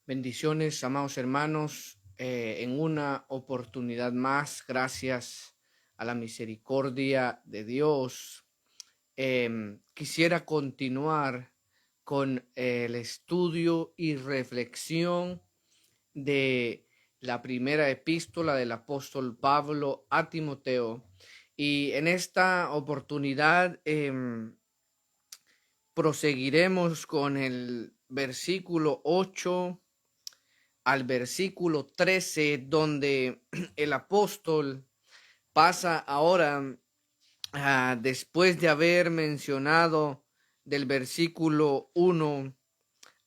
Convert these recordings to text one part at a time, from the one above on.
Bendiciones, amados hermanos, en una oportunidad más, gracias a la misericordia de Dios. Quisiera continuar con el estudio y reflexión de la primera epístola del apóstol Pablo a Timoteo. Y en esta oportunidad proseguiremos con el versículo 8 al versículo 13, donde el apóstol pasa ahora, después de haber mencionado del versículo 1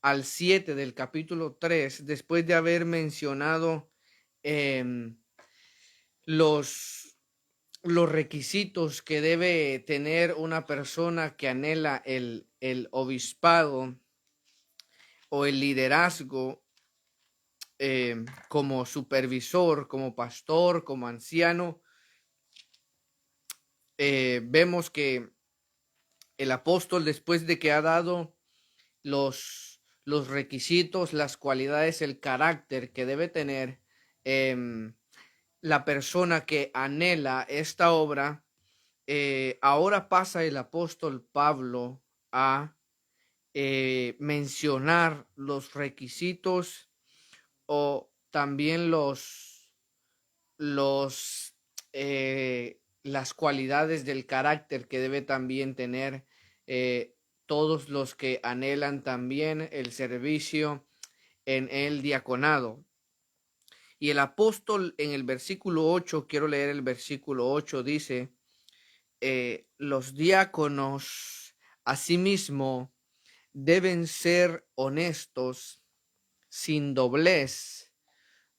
al 7 del capítulo 3, después de haber mencionado eh, los, los requisitos que debe tener una persona que anhela el obispado o el liderazgo, como supervisor, como pastor, como anciano. Vemos que el apóstol, después de que ha dado los requisitos, las cualidades, el carácter que debe tener la persona que anhela esta obra, ahora pasa el apóstol Pablo a mencionar los requisitos o también las cualidades del carácter que debe también tener todos los que anhelan también el servicio en el diaconado. Y el apóstol en el versículo 8, quiero leer el versículo 8, dice, los diáconos asimismo deben ser honestos, sin doblez,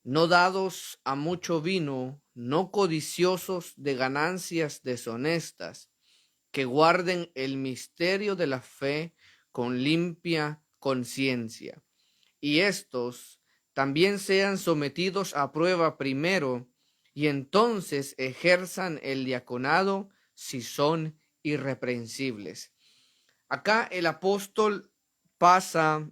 no dados a mucho vino, no codiciosos de ganancias deshonestas, que guarden el misterio de la fe con limpia conciencia. Y estos también sean sometidos a prueba primero, y entonces ejerzan el diaconado si son irreprensibles. Acá el apóstol pasa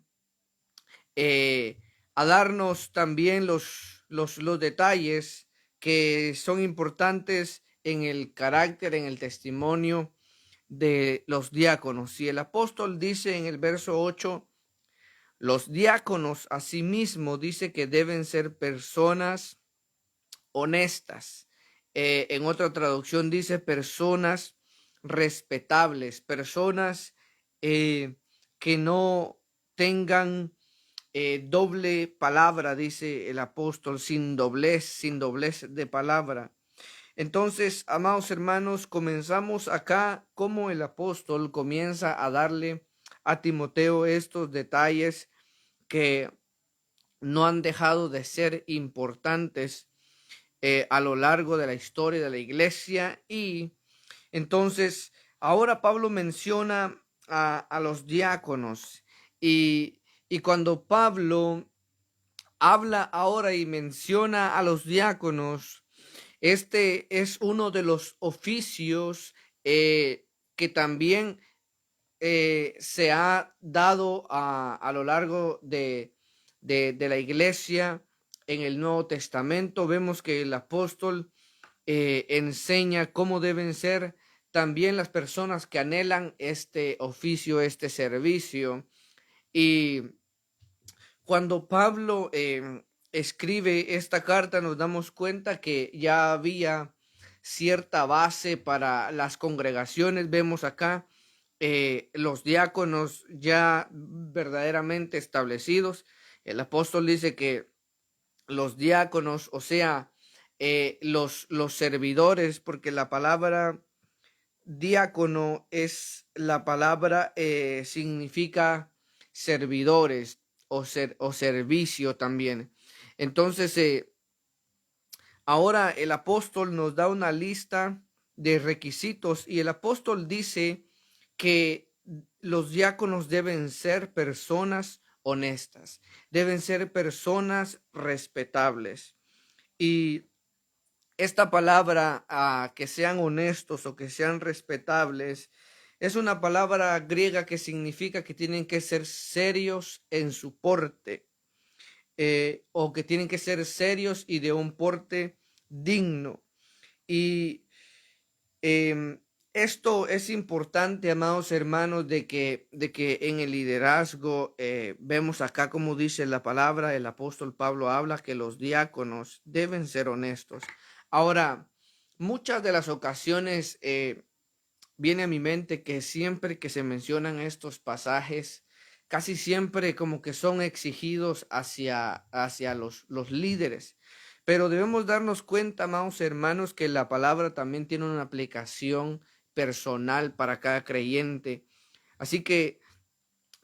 a darnos también los detalles que son importantes en el carácter, en el testimonio de los diáconos. Y el apóstol dice en el verso 8, los diáconos asimismo dice que deben ser personas honestas. En otra traducción dice personas respetables, personas que no tengan doble palabra, dice el apóstol, sin doblez de palabra. Entonces, amados hermanos, comenzamos acá como el apóstol comienza a darle a Timoteo estos detalles que no han dejado de ser importantes a lo largo de la historia de la iglesia. Y entonces ahora Pablo menciona a los diáconos, y cuando Pablo habla ahora y menciona a los diáconos, este es uno de los oficios que también se ha dado a lo largo de la iglesia. En el Nuevo Testamento vemos que el apóstol enseña cómo deben ser también las personas que anhelan este oficio, este servicio. Y cuando Pablo escribe esta carta, nos damos cuenta que ya había cierta base para las congregaciones. Vemos acá los diáconos ya verdaderamente establecidos. El apóstol dice que los diáconos, o sea, los servidores, porque la palabra diácono es la palabra, significa servidores o servicio también. Entonces, ahora el apóstol nos da una lista de requisitos, y el apóstol dice que los diáconos deben ser personas honestas, deben ser personas respetables. Y esta palabra, que sean honestos o que sean respetables, es una palabra griega que significa que tienen que ser serios en su porte. o que tienen que ser serios y de un porte digno. Y esto es importante, amados hermanos, de que en el liderazgo vemos acá, como dice la palabra, el apóstol Pablo habla que los diáconos deben ser honestos. Ahora, muchas de las ocasiones viene a mi mente que siempre que se mencionan estos pasajes, casi siempre como que son exigidos hacia los líderes. Pero debemos darnos cuenta, amados hermanos, que la palabra también tiene una aplicación personal para cada creyente. Así que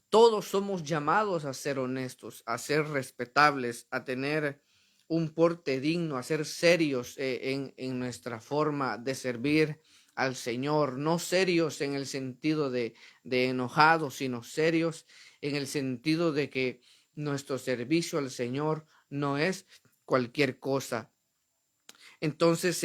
todos somos llamados a ser honestos, a ser respetables, a tener un porte digno, a ser serios en nuestra forma de servir al Señor, no serios en el sentido de enojados, sino serios en el sentido de que nuestro servicio al Señor no es cualquier cosa. Entonces,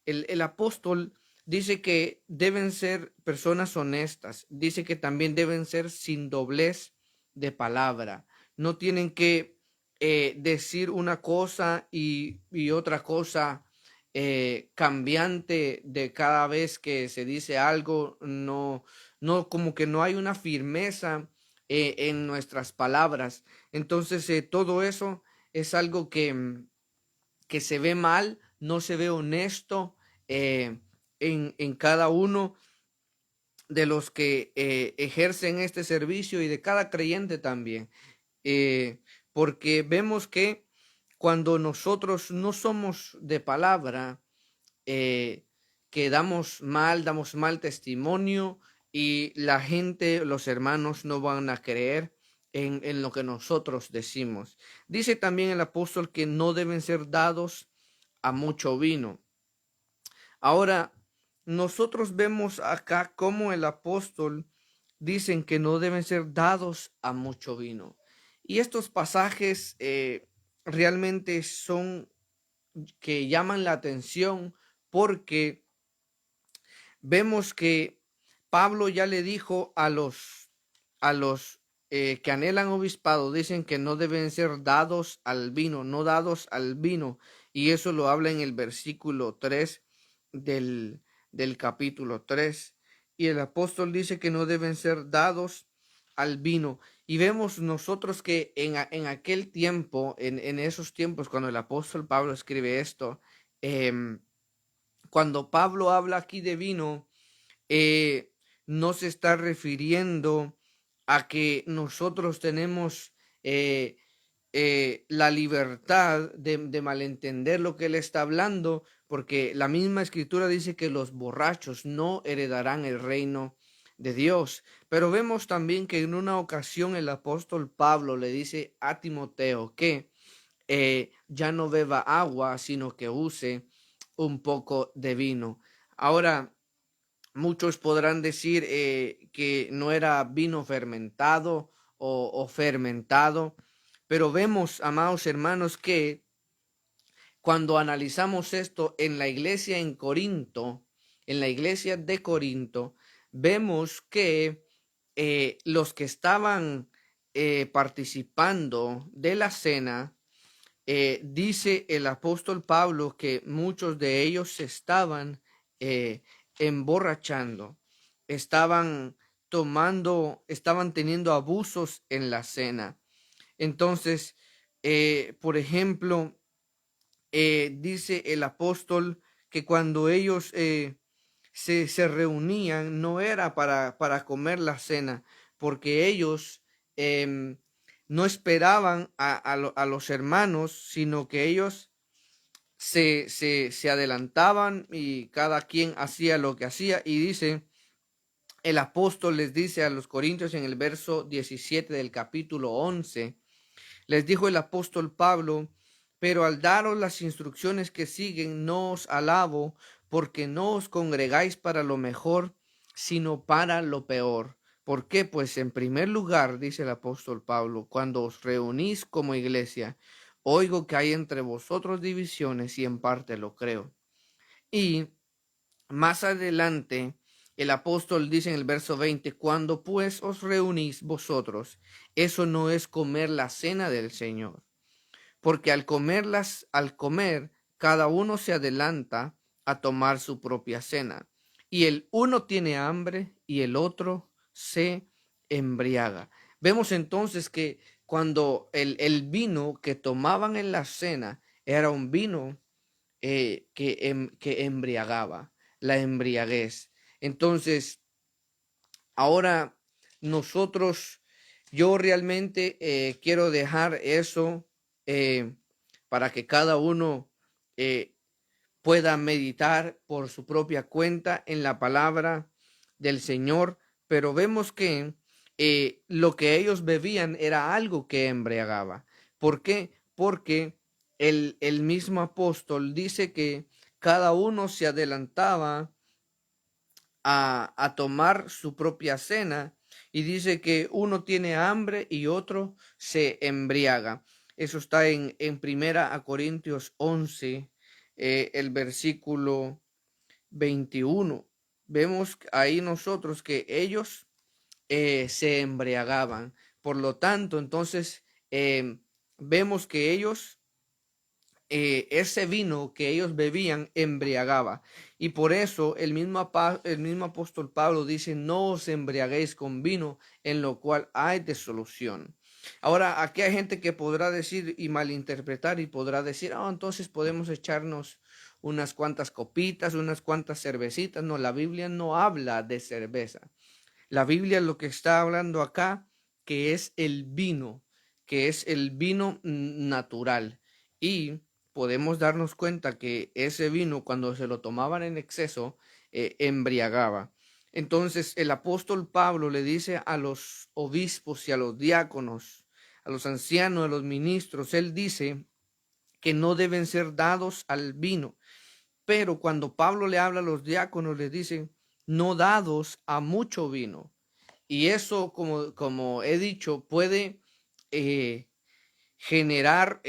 el apóstol dice que deben ser personas honestas, dice que también deben ser sin doblez de palabra, no tienen que decir una cosa y otra cosa cambiante de cada vez que se dice algo, no, como que no hay una firmeza en nuestras palabras. Entonces, todo eso es algo que se ve mal, no se ve honesto en cada uno de los que ejercen este servicio y de cada creyente también. Porque vemos que cuando nosotros no somos de palabra, que damos mal testimonio y la gente, los hermanos no van a creer en lo que nosotros decimos. Dice también el apóstol que no deben ser dados a mucho vino. Ahora, nosotros vemos acá cómo el apóstol dicen que no deben ser dados a mucho vino. Y estos pasajes realmente son que llaman la atención porque vemos que Pablo ya le dijo a los que anhelan obispado, dicen que no deben ser dados al vino, no dados al vino. Y eso lo habla en el versículo 3 del capítulo 3. Y el apóstol dice que no deben ser dados al vino. Y vemos nosotros que en aquel tiempo, en esos tiempos, cuando el apóstol Pablo escribe esto, cuando Pablo habla aquí de vino, eh, no se está refiriendo a que nosotros tenemos la libertad de malentender lo que él está hablando, porque la misma escritura dice que los borrachos no heredarán el reino de Dios. Pero vemos también que en una ocasión el apóstol Pablo le dice a Timoteo que ya no beba agua, sino que use un poco de vino. Ahora, muchos podrán decir que no era vino fermentado o fermentado, pero vemos, amados hermanos, que cuando analizamos esto en la iglesia en Corinto, en la iglesia de Corinto, vemos que los que estaban participando de la cena, dice el apóstol Pablo que muchos de ellos se estaban emborrachando, estaban estaban teniendo abusos en la cena. Entonces, por ejemplo, dice el apóstol que cuando ellos se reunían no era para comer la cena, porque ellos no esperaban a los hermanos, sino que ellos se adelantaban y cada quien hacía lo que hacía. Y dice, el apóstol les dice a los corintios en el verso 17 del capítulo 11, les dijo el apóstol Pablo: pero al daros las instrucciones que siguen, no os alabo, porque no os congregáis para lo mejor, sino para lo peor. ¿Por qué? Pues en primer lugar, dice el apóstol Pablo, cuando os reunís como iglesia, oigo que hay entre vosotros divisiones y en parte lo creo. Y más adelante, el apóstol dice en el verso 20, cuando pues os reunís vosotros, eso no es comer la cena del Señor. porque al comer, cada uno se adelanta a tomar su propia cena. Y el uno tiene hambre y el otro se embriaga. Vemos entonces que cuando el vino que tomaban en la cena era un vino que embriagaba, la embriaguez. Entonces, ahora nosotros, yo realmente quiero dejar eso eh, para que cada uno eh, pueda meditar por su propia cuenta en la palabra del Señor, pero vemos que lo que ellos bebían era algo que embriagaba. ¿Por qué? Porque el mismo apóstol dice que cada uno se adelantaba a tomar su propia cena y dice que uno tiene hambre y otro se embriaga. Eso está en Primera a Corintios 11, el versículo 21. Vemos ahí nosotros que ellos se embriagaban. Por lo tanto, entonces vemos que ellos ese vino que ellos bebían embriagaba. Y por eso el mismo apóstol Pablo dice, no os embriaguéis con vino, en lo cual hay disolución. Ahora, aquí hay gente que podrá decir y malinterpretar y podrá decir, entonces podemos echarnos unas cuantas copitas, unas cuantas cervecitas. No, la Biblia no habla de cerveza. La Biblia lo que está hablando acá, que es el vino natural. Y podemos darnos cuenta que ese vino, cuando se lo tomaban en exceso, embriagaba. Entonces el apóstol Pablo le dice a los obispos y a los diáconos, a los ancianos, a los ministros, él dice que no deben ser dados al vino. Pero cuando Pablo le habla a los diáconos, les dice, no dados a mucho vino. Y eso, como he dicho, puede eh, generar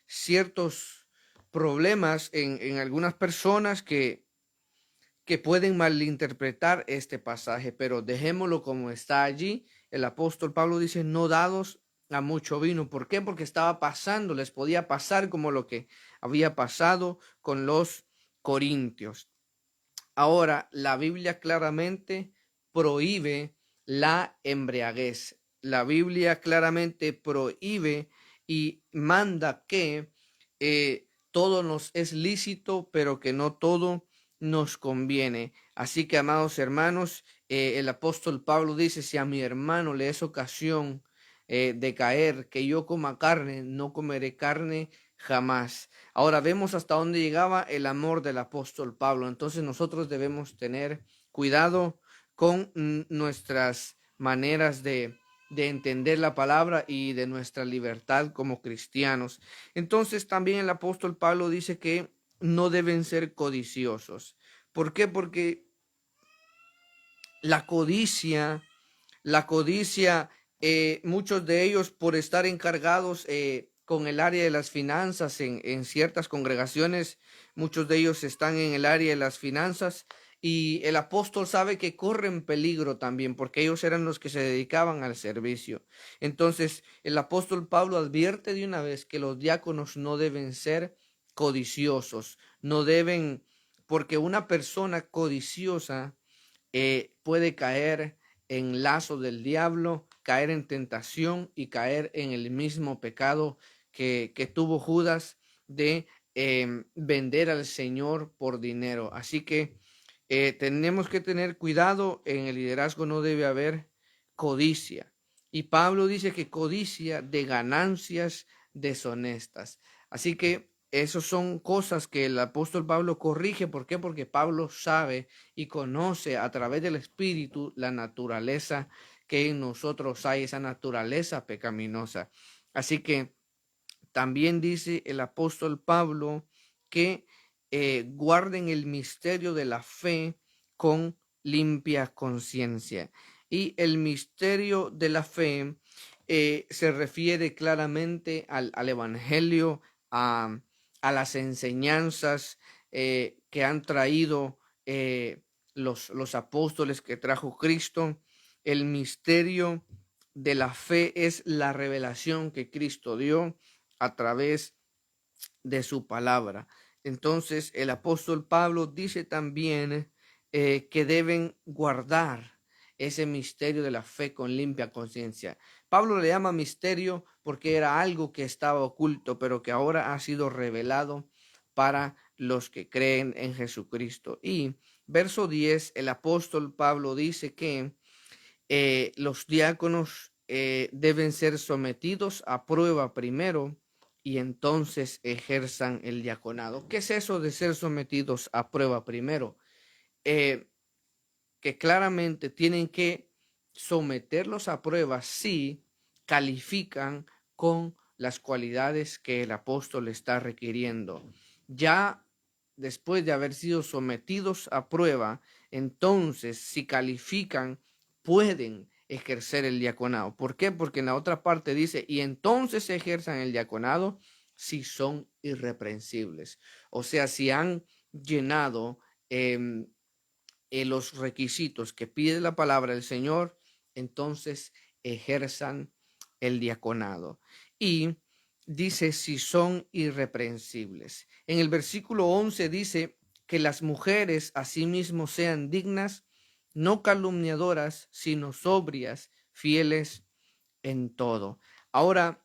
ciertos problemas en algunas personas que pueden malinterpretar este pasaje, pero dejémoslo como está allí. El apóstol Pablo dice, no dados a mucho vino. ¿Por qué? Porque estaba pasando, les podía pasar como lo que había pasado con los corintios. Ahora, la Biblia claramente prohíbe la embriaguez. La Biblia claramente prohíbe y manda que todo nos es lícito, pero que no todo nos conviene. Así que, amados hermanos, el apóstol Pablo dice, si a mi hermano le es ocasión de caer, que yo coma carne, no comeré carne jamás. Ahora vemos hasta dónde llegaba el amor del apóstol Pablo. Entonces nosotros debemos tener cuidado con nuestras maneras de entender la palabra y de nuestra libertad como cristianos. Entonces también el apóstol Pablo dice que no deben ser codiciosos. ¿Por qué? Porque la codicia, muchos de ellos por estar encargados con el área de las finanzas en ciertas congregaciones, muchos de ellos están en el área de las finanzas y el apóstol sabe que corren peligro también porque ellos eran los que se dedicaban al servicio. Entonces el apóstol Pablo advierte de una vez que los diáconos no deben ser codiciosos, no deben, porque una persona codiciosa puede caer en lazo del diablo, caer en tentación y caer en el mismo pecado que tuvo Judas de vender al Señor por dinero. Así que tenemos que tener cuidado, en el liderazgo no debe haber codicia. Y Pablo dice que codicia de ganancias deshonestas. Así que esas son cosas que el apóstol Pablo corrige. ¿Por qué? Porque Pablo sabe y conoce a través del Espíritu la naturaleza que en nosotros hay, esa naturaleza pecaminosa. Así que también dice el apóstol Pablo que guarden el misterio de la fe con limpia conciencia. Y el misterio de la fe se refiere claramente al Evangelio, a las enseñanzas que han traído los apóstoles que trajo Cristo, el misterio de la fe es la revelación que Cristo dio a través de su palabra. Entonces el apóstol Pablo dice también que deben guardar ese misterio de la fe con limpia conciencia. Pablo le llama misterio porque era algo que estaba oculto, pero que ahora ha sido revelado para los que creen en Jesucristo. Y verso 10, el apóstol Pablo dice que los diáconos deben ser sometidos a prueba primero y entonces ejerzan el diaconado. ¿Qué es eso de ser sometidos a prueba primero? Que claramente tienen que someterlos a prueba si califican con las cualidades que el apóstol está requiriendo. Ya después de haber sido sometidos a prueba, entonces si califican, pueden ejercer el diaconado. ¿Por qué? Porque en la otra parte dice, y entonces ejerzan el diaconado si son irreprensibles. O sea, si han llenado los requisitos que pide la palabra del Señor, entonces ejerzan el diaconado. Y dice si son irreprensibles. En el versículo 11 dice que las mujeres asimismo sean dignas, no calumniadoras, sino sobrias, fieles en todo. Ahora,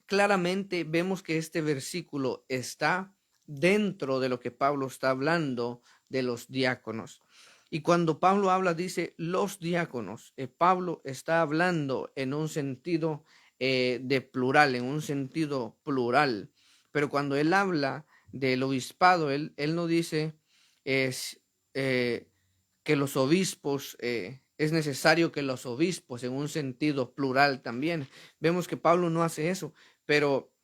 claramente vemos que este versículo está dentro de lo que Pablo está hablando de los diáconos. Y cuando Pablo habla, dice los diáconos, Pablo está hablando en un sentido de plural, en un sentido plural. Pero cuando él habla del obispado, él no dice es, que los obispos, es necesario que los obispos, en un sentido plural también. Vemos que Pablo no hace eso, pero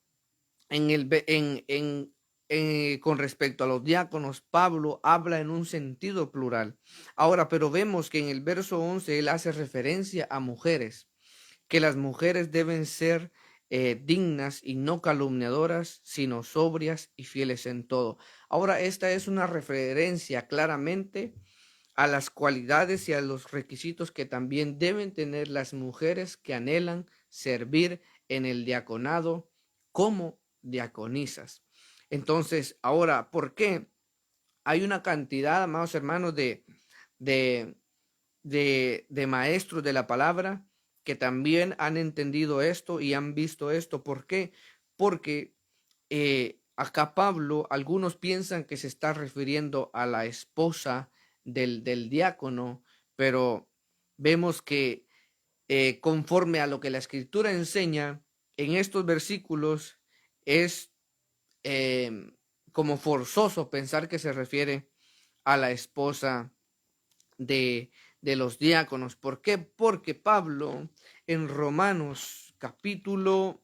con respecto a los diáconos, Pablo habla en un sentido plural. Ahora, pero vemos que en el verso 11 él hace referencia a mujeres, que las mujeres deben ser dignas y no calumniadoras, sino sobrias y fieles en todo. Ahora, esta es una referencia claramente a las cualidades y a los requisitos que también deben tener las mujeres que anhelan servir en el diaconado como diaconisas. Entonces, ahora, ¿por qué? Hay una cantidad, amados hermanos, de, de maestros de la palabra que también han entendido esto y han visto esto. ¿Por qué? Porque acá Pablo, algunos piensan que se está refiriendo a la esposa del diácono, pero vemos que conforme a lo que la escritura enseña en estos versículos es como forzoso pensar que se refiere a la esposa de los diáconos. ¿Por qué? Porque Pablo en Romanos capítulo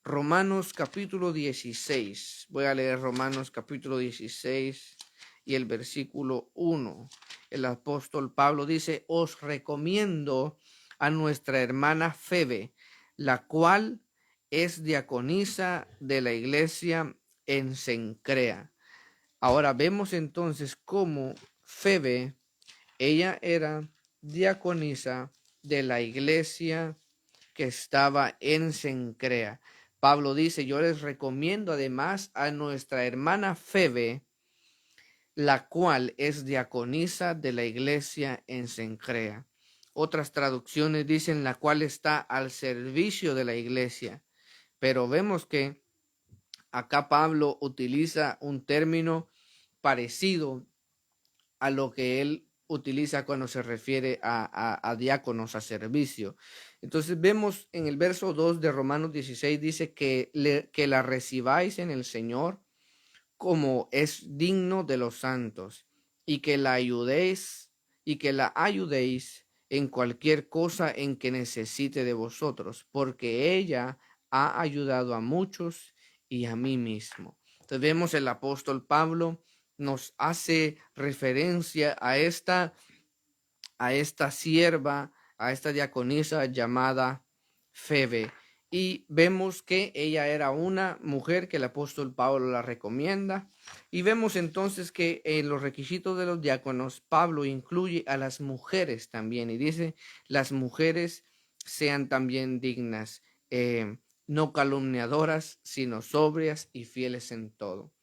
16, voy a leer Romanos capítulo 16 y el versículo 1. El apóstol Pablo dice, os recomiendo a nuestra hermana Febe, la cual es diaconisa de la iglesia en Cencrea. Ahora vemos entonces cómo Febe, ella era diaconisa de la iglesia que estaba en Cencrea. Pablo dice, yo les recomiendo además a nuestra hermana Febe, la cual es diaconisa de la iglesia en Cencrea. Otras traducciones dicen la cual está al servicio de la iglesia. Pero vemos que acá Pablo utiliza un término parecido a lo que él utiliza cuando se refiere a diáconos, a servicio. Entonces vemos en el verso 2 de Romanos 16, dice que la recibáis en el Señor como es digno de los santos, y que la ayudéis en cualquier cosa en que necesite de vosotros, porque ella ha ayudado a muchos y a mí mismo. Entonces vemos el apóstol Pablo nos hace referencia a esta sierva, a esta diaconisa llamada Febe. y vemos que ella era una mujer que el apóstol Pablo la recomienda. Y vemos entonces que en los requisitos de los diáconos, Pablo incluye a las mujeres también y dice, las mujeres sean también dignas, no calumniadoras, sino sobrias y fieles en todo.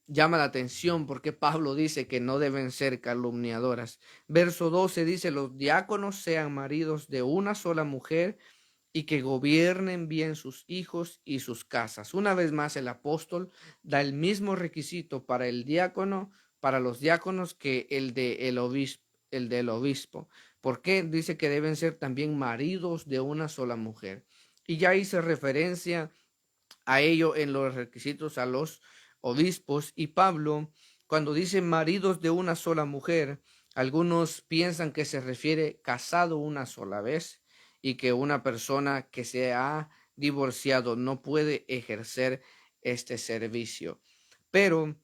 Llama la atención porque Pablo dice que no deben ser calumniadoras. Verso 12 dice, los diáconos sean maridos de una sola mujer y que gobiernen bien sus hijos y sus casas. Una vez más, el apóstol da el mismo requisito para el diácono, para los diáconos, que el del obispo. ¿Por qué? Dice que deben ser también maridos de una sola mujer. Y ya hice referencia a ello en los requisitos a los obispos. Y Pablo, cuando dice maridos de una sola mujer, algunos piensan que se refiere casado una sola vez y que una persona que se ha divorciado no puede ejercer este servicio. Pero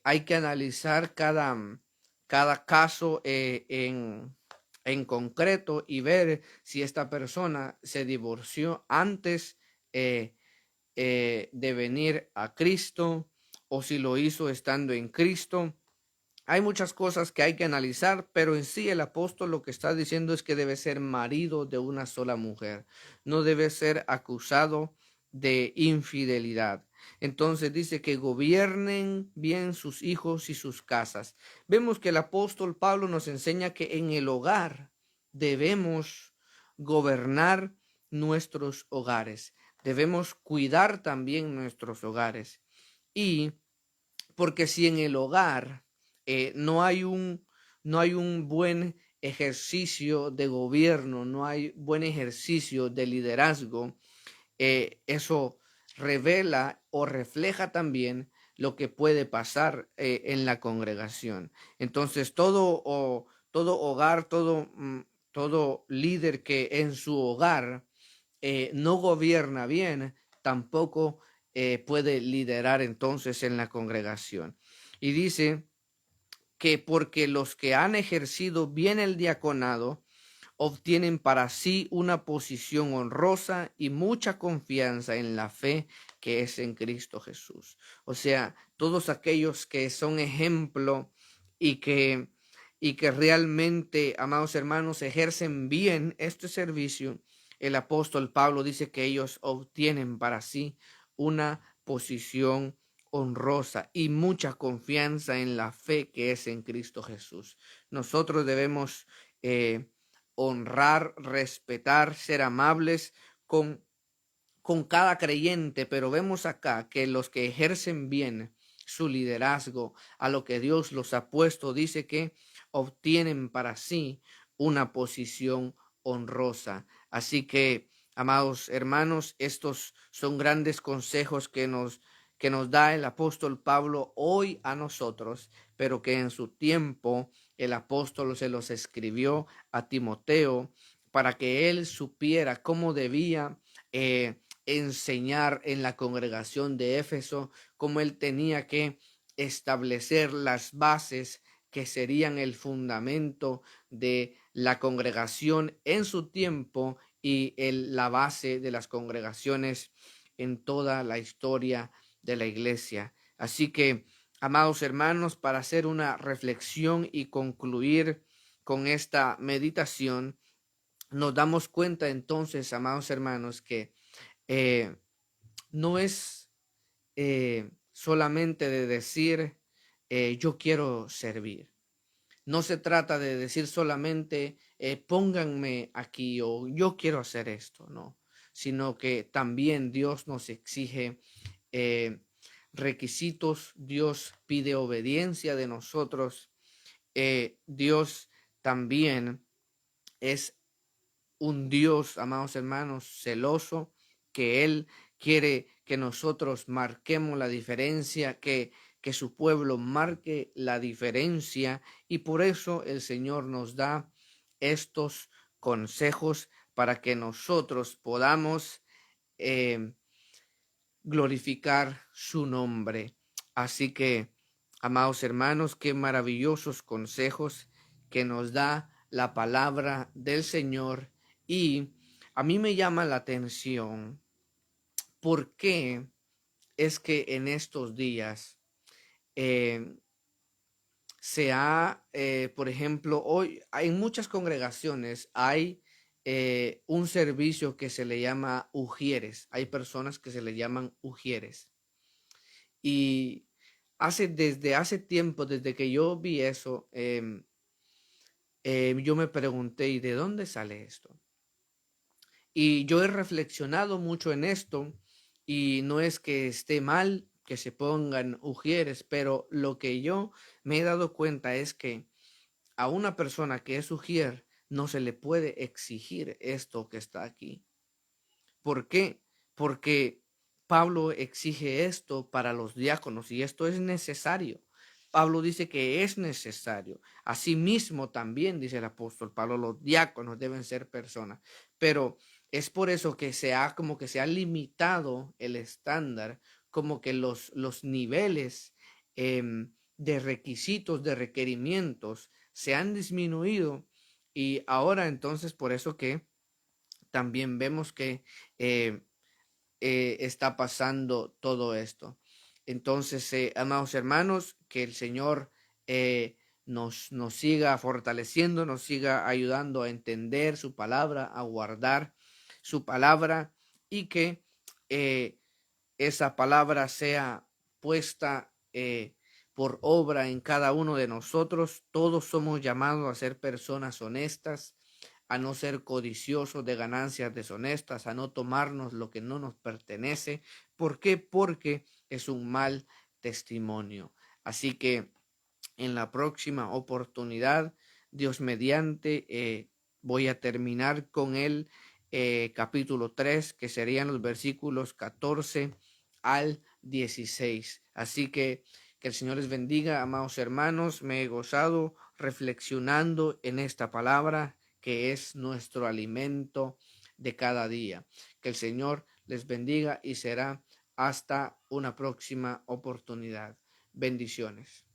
hay que analizar cada caso en concreto y ver si esta persona se divorció antes de venir a Cristo o si lo hizo estando en Cristo. Hay muchas cosas que hay que analizar, pero en sí el apóstol lo que está diciendo es que debe ser marido de una sola mujer, no debe ser acusado de infidelidad. Entonces dice que gobiernen bien sus hijos y sus casas. Vemos que el apóstol Pablo nos enseña que en el hogar debemos gobernar nuestros hogares, debemos cuidar también nuestros hogares. Y porque si en el hogar no hay un buen ejercicio de gobierno, no hay buen ejercicio de liderazgo, eso revela o refleja también lo que puede pasar en la congregación. Entonces, todo hogar, todo líder que en su hogar no gobierna bien, tampoco puede liderar entonces en la congregación. Y dice que porque los que han ejercido bien el diaconado obtienen para sí una posición honrosa y mucha confianza en la fe que es en Cristo Jesús. O sea, todos aquellos que son ejemplo y que, y que realmente, amados hermanos, ejercen bien este servicio, el apóstol Pablo dice que ellos obtienen para sí una posición honrosa y mucha confianza en la fe que es en Cristo Jesús. Nosotros debemos honrar, respetar, ser amables con cada creyente, pero vemos acá que los que ejercen bien su liderazgo, a lo que Dios los ha puesto, dice que obtienen para sí una posición honrosa. Así que, amados hermanos, estos son grandes consejos que nos da el apóstol Pablo hoy a nosotros, pero que en su tiempo el apóstol se los escribió a Timoteo para que él supiera cómo debía enseñar en la congregación de Éfeso, cómo él tenía que establecer las bases que serían el fundamento de la congregación en su tiempo y la base de las congregaciones en toda la historia de la iglesia. Así que, amados hermanos, para hacer una reflexión y concluir con esta meditación, nos damos cuenta entonces, amados hermanos, que eh, no es solamente de decir yo quiero servir. No se trata de decir solamente pónganme aquí o yo quiero hacer esto, no, sino que también Dios nos exige eh, requisitos, Dios pide obediencia de nosotros, Dios también es un Dios, amados hermanos, celoso, que Él quiere que nosotros marquemos la diferencia, que su pueblo marque la diferencia, y por eso el Señor nos da estos consejos para que nosotros podamos eh, glorificar su nombre. Así que, amados hermanos, qué maravillosos consejos que nos da la palabra del Señor. Y a mí me llama la atención por qué es que en estos días eh, por ejemplo, hoy en muchas congregaciones hay un servicio que se le llama ujieres. Hay personas que se le llaman ujieres. Y desde hace tiempo, desde que yo vi eso, yo me pregunté, ¿y de dónde sale esto? Y yo he reflexionado mucho en esto y no es que esté mal que se pongan ujieres, pero lo que yo me he dado cuenta es que a una persona que es ujier no se le puede exigir esto que está aquí. ¿Por qué? Porque Pablo exige esto para los diáconos y esto es necesario. Pablo dice que es necesario. Asimismo también dice el apóstol Pablo, los diáconos deben ser personas. Pero es por eso que como que se ha limitado el estándar, como que los niveles de requisitos, de requerimientos se han disminuido y ahora entonces por eso que también vemos que eh, está pasando todo esto. Entonces, amados hermanos, que el Señor nos siga fortaleciendo, nos siga ayudando a entender su palabra, a guardar su palabra y que esa palabra sea puesta por obra en cada uno de nosotros. Todos somos llamados a ser personas honestas, a no ser codiciosos de ganancias deshonestas, a no tomarnos lo que no nos pertenece. ¿Por qué? Porque es un mal testimonio. Así que en la próxima oportunidad, Dios mediante, voy a terminar con el capítulo 3, que serían los versículos 14 al 16. Así que el Señor les bendiga, amados hermanos. Me he gozado reflexionando en esta palabra que es nuestro alimento de cada día. Que el Señor les bendiga y será hasta una próxima oportunidad. Bendiciones.